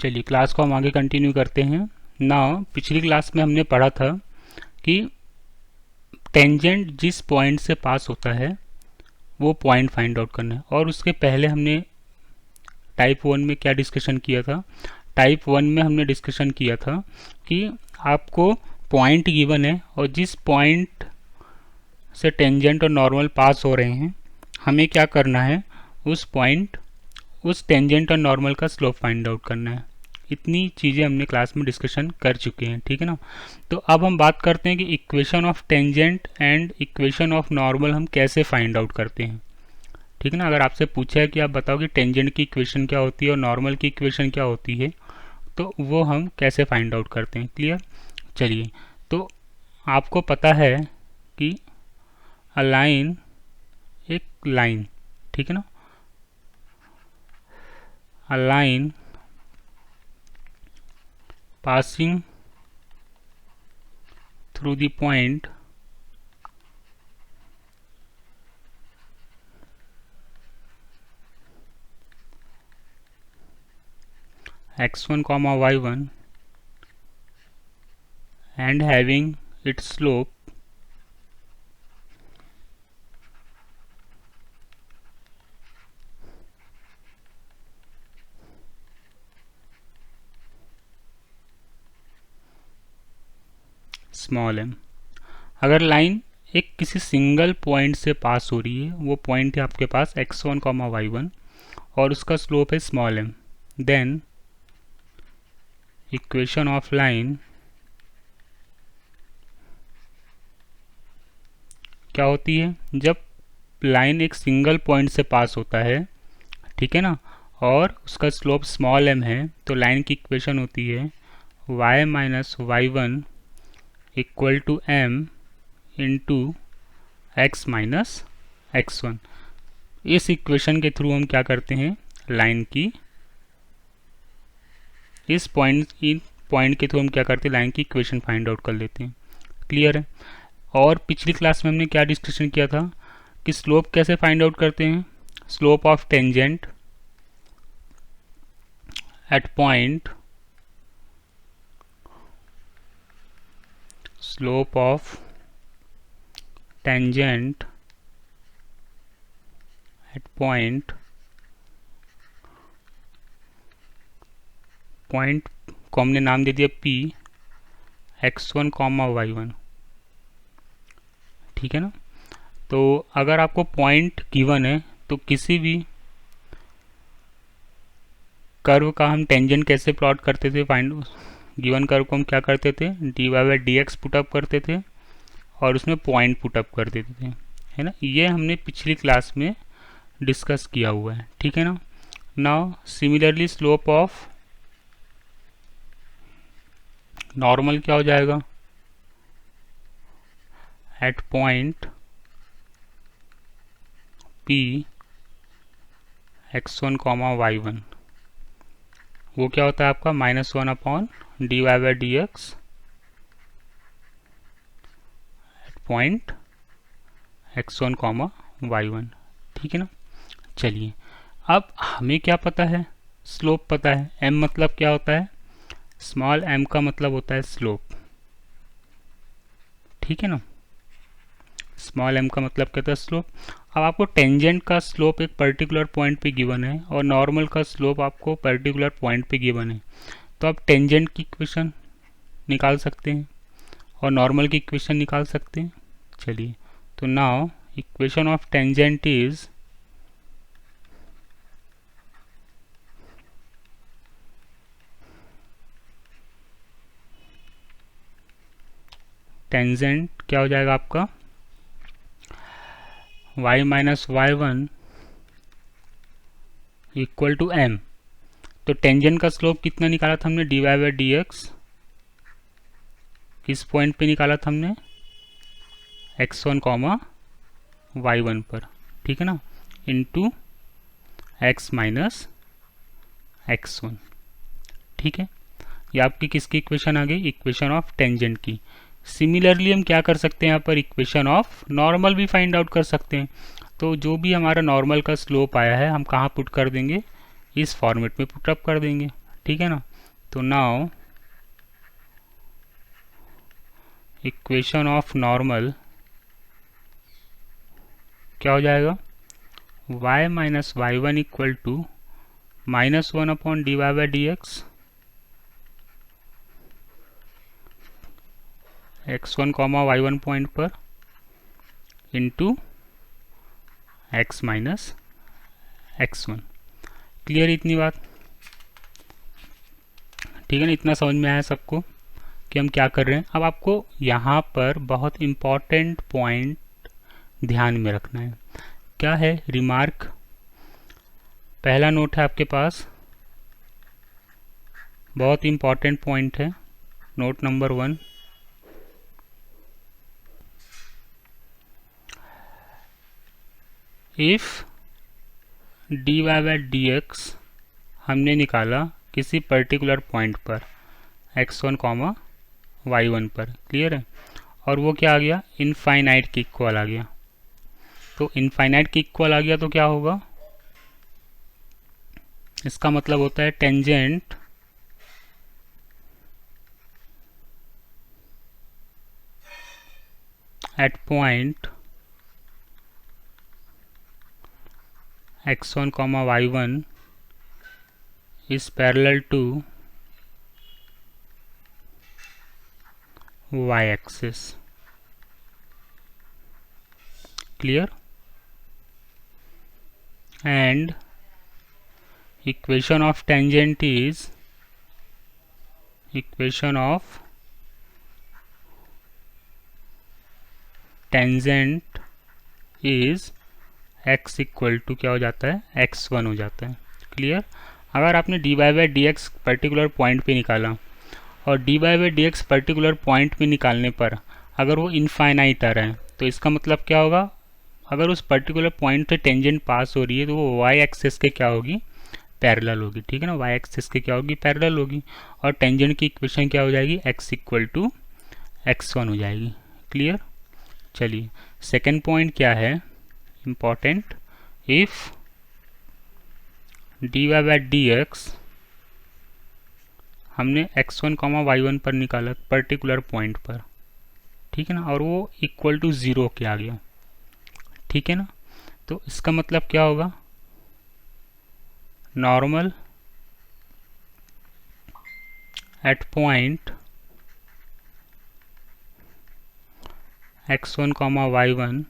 चलिए क्लास को हम आगे कंटिन्यू करते हैं। नाउ पिछली क्लास में हमने पढ़ा था कि टेंजेंट जिस पॉइंट से पास होता है वो पॉइंट फाइंड आउट करना है। और उसके पहले हमने टाइप 1 में क्या डिस्कशन किया था। टाइप 1 में हमने डिस्कशन किया था कि आपको पॉइंट गिवन है और जिस पॉइंट से टेंजेंट और नॉर्मल पास हो रहे हैं हमें क्या करना है, उस टेंजेंट और नॉर्मल का स्लोप फाइंड आउट करना है। इतनी चीज़ें हमने क्लास में डिस्कशन कर चुके हैं, ठीक है ना। तो अब हम बात करते हैं कि equation of tangent and equation of normal हम कैसे फाइंड आउट करते हैं, ठीक है ना। अगर आपसे पूछा है कि आप बताओ कि टेंजेंट की इक्वेशन क्या होती है और नॉर्मल की इक्वेशन क्या होती है, तो वो हम कैसे फाइंड आउट करते हैं। क्लियर। चलिए, तो आपको पता है कि अ लाइन एक लाइन, ठीक है ना, a line passing through the point x1 comma y1 and having its slope small m। अगर लाइन एक किसी सिंगल पॉइंट से पास हो रही है, वो पॉइंट है आपके पास x1 कॉमा y1 और उसका स्लोप है small m, then equation of line क्या होती है। जब लाइन एक सिंगल पॉइंट से पास होता है, ठीक है ना, और उसका स्लोप स्मॉल m है, तो लाइन की इक्वेशन होती है y minus y1 equal to m into x minus x1। इस इक्वेशन के थ्रू हम क्या करते हैं, लाइन की इस पॉइंट के थ्रू हम क्या करते हैं, लाइन की इक्वेशन फाइंड आउट कर लेते हैं। क्लियर है। और पिछली क्लास में हमने क्या डिस्कशन किया था कि स्लोप कैसे फाइंड आउट करते हैं। Slope of tangent at point, slope of tangent at point को हमने नाम दे दिया p x1 कॉमा y1, ठीक है ना। तो अगर आपको पॉइंट गिवन है तो किसी भी कर्व का हम टेंजेंट कैसे प्लॉट करते थे, फाइंड गिवन कर्व को हम क्या करते थे, dy बाई dx पुटअप करते थे और उसमें पॉइंट पुटअप कर देते थे, है ना। ये हमने पिछली क्लास में डिस्कस किया हुआ है, ठीक है ना। Now similarly slope of normal क्या हो जाएगा, eight point p x1 comma y1, वो क्या होता है आपका -1 upon dy by dx at point x1 comma y1, ठीक है ना। चलिए, अब हमें क्या पता है, स्लोप पता है। m मतलब क्या होता है, स्मॉल m का मतलब होता है स्लोप, ठीक है ना। स्मॉल m का मतलब क्या था, स्लोप। अब आपको टेंजेंट का स्लोप एक पर्टिकुलर पॉइंट पे गिवन है और नॉर्मल का स्लोप आपको पर्टिकुलर पॉइंट पे गिवन है, तो आप टेंजेंट की इक्वेशन निकाल सकते हैं और नॉर्मल की इक्वेशन निकाल सकते हैं। चलिए, तो now equation of tangent is tangent क्या हो जाएगा आपका y minus y1 equal to m। तो टेंजेंट का स्लोप कितना निकाला था हमने, dy बाई dx, किस पॉइंट पे निकाला था हमने, x1 कॉमा y1 पर, ठीक है ना, इंटू x माइनस x1, ठीक है। ये आपकी किसकी इक्वेशन आ गई, इक्वेशन ऑफ टेंजेंट की। सिमिलरली हम क्या कर सकते हैं, यहाँ पर इक्वेशन ऑफ नॉर्मल भी फाइंड आउट कर सकते हैं। तो जो भी हमारा नॉर्मल का स्लोप आया है हम कहाँ पुट कर देंगे, इस फॉर्मेट में पुटअप कर देंगे, ठीक है ना। तो नाउ इक्वेशन ऑफ नॉर्मल क्या हो जाएगा, y minus Y one equal to -1/dy/dx, x1 y1 point पर into x minus x1। Clear इतनी बात, ठीक है ना, इतना समझ में आया सबको कि हम क्या कर रहे हैं। अब आपको यहाँ पर बहुत इम्पॉर्टेंट पॉइंट ध्यान में रखना है। क्या है, रिमार्क। पहला नोट है आपके पास, बहुत इम्पॉर्टेंट पॉइंट है, नोट नंबर 1। इफ dy/dx हमने निकाला किसी पर्टिकुलर पॉइंट पर x1 y1 पर, क्लियर है, और वो क्या आ गया, इनफाइनाइट के इक्वल आ गया। तो इनफाइनाइट के इक्वल आ गया तो क्या होगा, इसका मतलब होता है tangent at point x1 y1 is parallel to y axis। clear, and equation of tangent is equation of tangent is x equal to क्या हो जाता है, x1 हो जाता है। क्लियर, अगर आपने dy/dx पर्टिकुलर पॉइंट पे निकाला और dy/dx पर्टिकुलर पॉइंट पे निकालने पर अगर वो इनफाइनाइट आ रहा है तो इसका मतलब क्या होगा, अगर उस पर्टिकुलर पॉइंट पे टेंजेंट पास हो रही है तो वो y एक्सिस के क्या होगी, पैरेलल होगी। ठीक है ना, y एक्सिस के क्या होगी, पैरेलल होगी, और टेंजेंट की इक्वेशन क्या हो जाएगी, x इक्वल टू x1 हो जाएगी। क्लियर, चलिए सेकेंड पॉइंट क्या है इम्पॉर्टेंट, इफ dy/dx हमने x1 y1 पर निकाला पर्टिकुलर पॉइंट पर, ठीक है ना, और वो इक्वल टू 0 के आ गया, ठीक है ना, तो इसका मतलब क्या होगा, normal at point x1 y1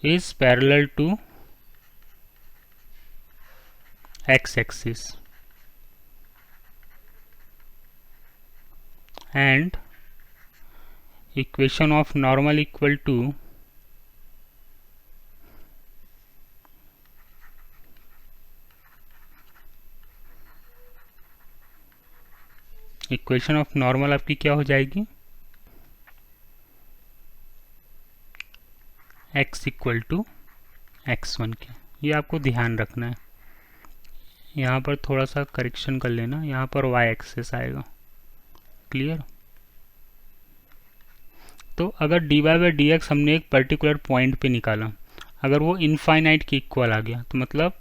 is parallel to x axis and equation of normal equal to equation of normal आपकी क्या हो जाएगी, x इक्वल टू x1 के। ये आपको ध्यान रखना है, यहाँ पर थोड़ा सा करेक्शन कर लेना, यहाँ पर y एक्सेस आएगा। क्लियर, तो अगर dy/dx हमने एक पर्टिकुलर पॉइंट पे निकाला, अगर वो इनफाइनाइट के इक्वल आ गया तो मतलब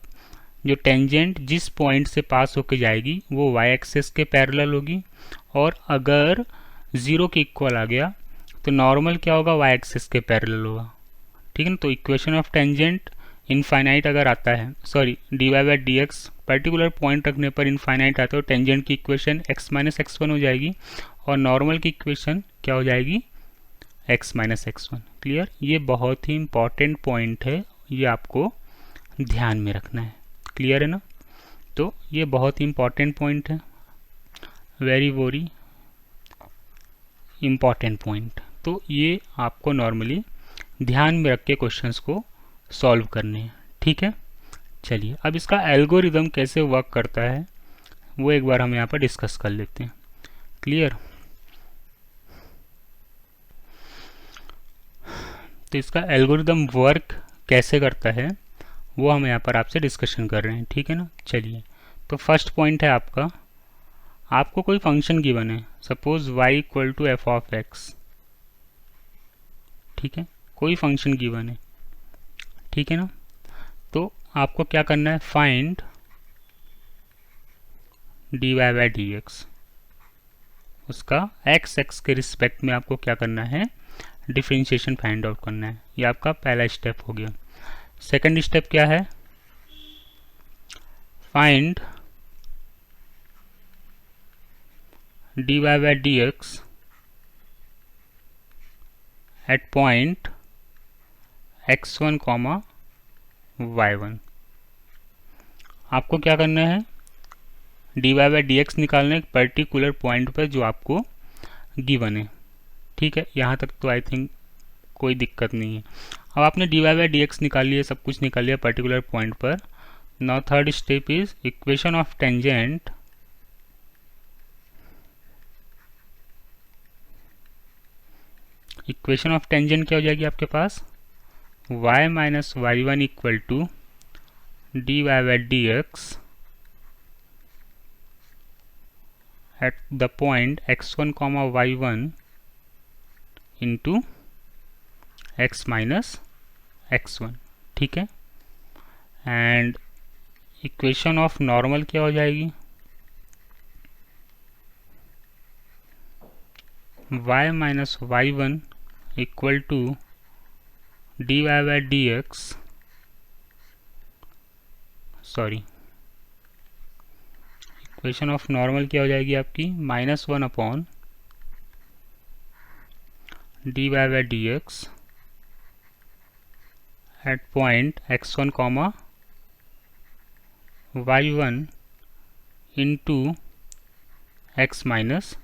जो टेंजेंट जिस पॉइंट से पास होके जाएगी वो y एक्सेस के पैरेलल होगी, और अगर 0 के इक्वल आ गया तो नॉर्मल क्या होगा, y एक्सेस के पैरेलल होगा। ठीक है ना, तो इक्वेशन ऑफ टेंजेंट इनफाइनाइट अगर आता है, सॉरी dy/dx पर्टिकुलर पॉइंट रखने पर इनफाइनाइट आता है तो टेंजेंट की इक्वेशन x माइनस x1 हो जाएगी, और नॉर्मल की इक्वेशन क्या हो जाएगी, x माइनस x1। क्लियर, ये बहुत ही इंपॉर्टेंट पॉइंट है, ये आपको ध्यान में रखना है। क्लियर है ना, तो ये बहुत ही इंपॉर्टेंट पॉइंट है, वेरी इम्पॉर्टेंट पॉइंट। तो ये आपको नॉर्मली ध्यान में रख के क्वेश्चंस को सॉल्व करने हैं। ठीक है, चलिए अब इसका एल्गोरिदम कैसे वर्क करता है वो एक बार हम यहाँ पर डिस्कस कर लेते हैं। क्लियर, तो इसका एल्गोरिदम वर्क कैसे करता है वो हम यहाँ पर आपसे डिस्कशन कर रहे हैं। ठीक है ना, चलिए तो फर्स्ट पॉइंट है आपका, आपको कोई फंक्शन गिवन है, suppose y equal to f of x. ठीक है, कोई फंक्शन गिवन है, ठीक है ना, तो आपको क्या करना है, find d y by d x, उसका एक्स एक्स के रिस्पेक्ट में आपको क्या करना है, डिफरेंशिएशन फाइंड आउट करना है। ये आपका पहला स्टेप हो गया। सेकंड स्टेप क्या है, find dy by dx at point x1, y1। आपको क्या करना है, dy by dx निकालना है एक पर्टिकुलर पॉइंट पर जो आपको गिवन है। ठीक है, यहाँ तक तो आई थिंक कोई दिक्कत नहीं है। अब आपने dy by dx निकाल लिया, सब कुछ निकाल लिया पर्टिकुलर पॉइंट पर। Now third step is equation of tangent equation of tangent क्या हो जाएगी आपके पास, y minus Y one equal to d y by d x at the point x1, y1 into x minus x1। ठीक है, and equation of normal क्या हो जाएगी, y minus Y one equal to d y by d x, sorry equation of normal क्या हो जाएगी आपकी, -1 upon d y by d x at point x1, y1 into x minus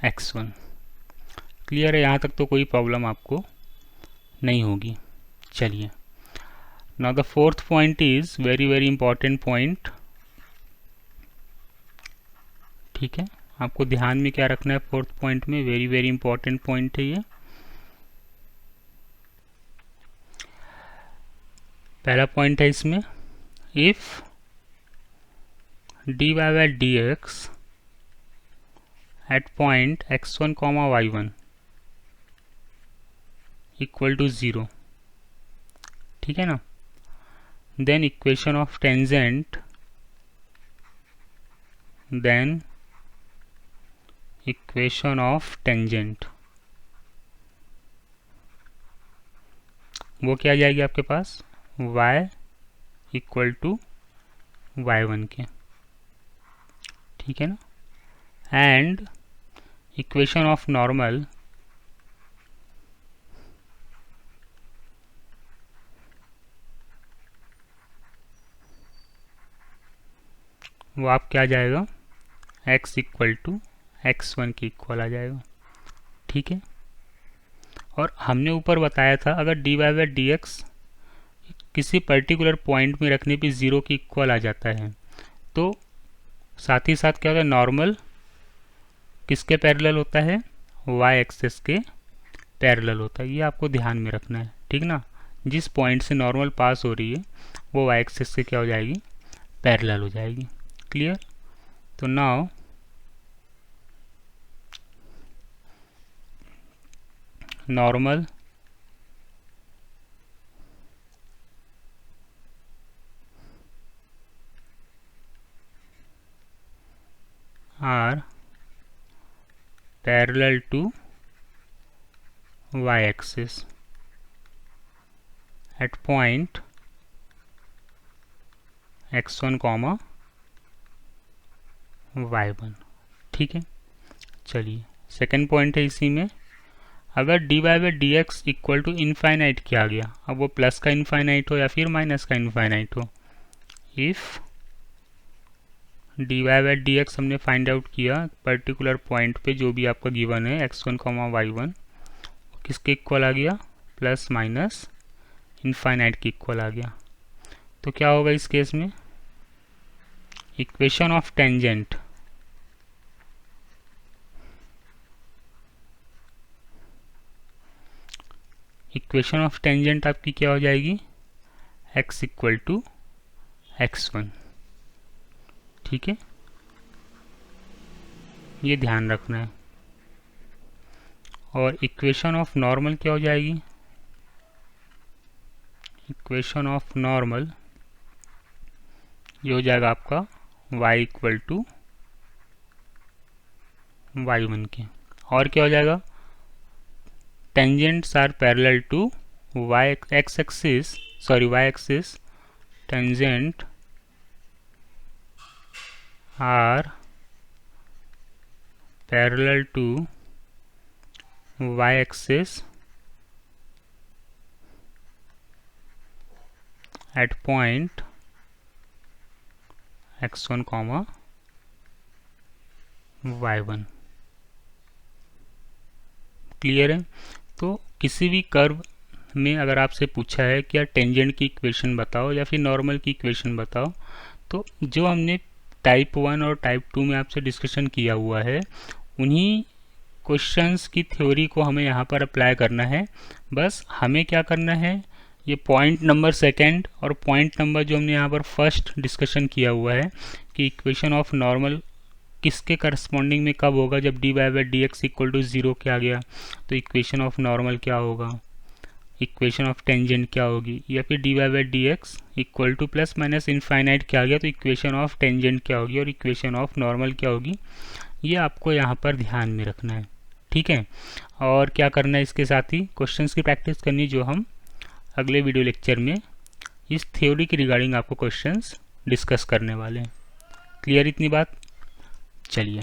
x1। Clear है, यहाँ तक तो कोई प्रॉब्लम आपको नहीं होगी। चलिए, now the fourth point is very very important point. ठीक है, आपको ध्यान में क्या रखना है फोर्थ पॉइंट में, वेरी वेरी इंपॉर्टेंट पॉइंट है ये। पहला पॉइंट है इसमें, if d y by d x at point x1, y1 equal to 0, ठीक है ना, देन इक्वेशन ऑफ टेंजेंट वो क्या आ जाएगी आपके पास, y इक्वल टू y1 के। ठीक है ना, एंड इक्वेशन ऑफ नॉर्मल वो आप क्या आ जाएगा, x इक्वल टू x1 के इक्वल आ जाएगा। ठीक है, और हमने ऊपर बताया था अगर d y by d x किसी पर्टिकुलर पॉइंट में रखने पे 0 के इक्वल आ जाता है, तो साथ ही साथ क्या होता है, नॉर्मल किसके पैरेलल होता है, y एक्सिस के पैरेलल होता है। ये आपको ध्यान में रखना है, ठीक ना, जिस पॉइंट से नॉर्मल पास हो रही है वो y एक्सिस से क्या हो जाएगी, पैरेलल हो जाएगी। क्लियर, तो now normal are parallel to y-axis at point x1, y1। ठीक है, चलिए सेकंड पॉइंट है इसी में, अगर d y by d x equal to infinite क्या आ गया, अब वो प्लस का इनफाइनाइट हो या फिर माइनस का इनफाइनाइट हो, if d y by d x हमने फाइंड आउट किया पर्टिकुलर पॉइंट पे जो भी आपका गिवन है x1, y1 किसके इक्वल आ गया, प्लस माइनस इनफाइनाइट के इक्वल आ गया, तो क्या होगा इस केस में, इक्वेशन ऑफ टेंजेंट आपकी क्या हो जाएगी, x इक्वल टू x1। ठीक है, ये ध्यान रखना है। और इक्वेशन ऑफ नॉर्मल क्या हो जाएगी, इक्वेशन ऑफ नॉर्मल ये हो जाएगा आपका y इक्वल टू y1 के। और क्या हो जाएगा, tangents are parallel to y axis, tangent are parallel to y axis at point x1, y1। Clear है। तो किसी भी कर्व में अगर आपसे पूछा है कि यार टेंजेंट की इक्वेशन बताओ या फिर नॉर्मल की इक्वेशन बताओ, तो जो हमने टाइप 1 और टाइप 2 में आपसे डिस्कशन किया हुआ है, उन्हीं क्वेश्चंस की थ्योरी को हमें यहाँ पर अप्लाई करना है। बस हमें क्या करना है, ये पॉइंट नंबर सेकंड और पॉइंट नंबर जो हमने यहाँ पर फर्स्ट डिस्कशन किया हुआ है कि इक्वेशन ऑफ नॉर्मल किसके करस्पॉन्डिंग में कब होगा, जब d y by d x equal to zero के आ गया तो इक्वेशन ऑफ नॉर्मल क्या होगा, इक्वेशन ऑफ टेंजेंट क्या होगी, या फिर d y by d x equal to plus minus infinite क्या आ गया तो इक्वेशन ऑफ टेंजेंट क्या होगी और इक्वेशन ऑफ नॉर्मल क्या होगी। ये आपको यहाँ पर ध्यान में रखना है, ठीक है। और क्या करना है, इसके साथ ही क्वेश्चंस की प्रैक्टिस करनी, जो हम अगले वीडियो लेक्चर में इस थ्योरी के रिगार्डिंग आपको क्वेश्चंस डिस्कस करने वाले हैं। क्लियर इतनी बात, चलिए।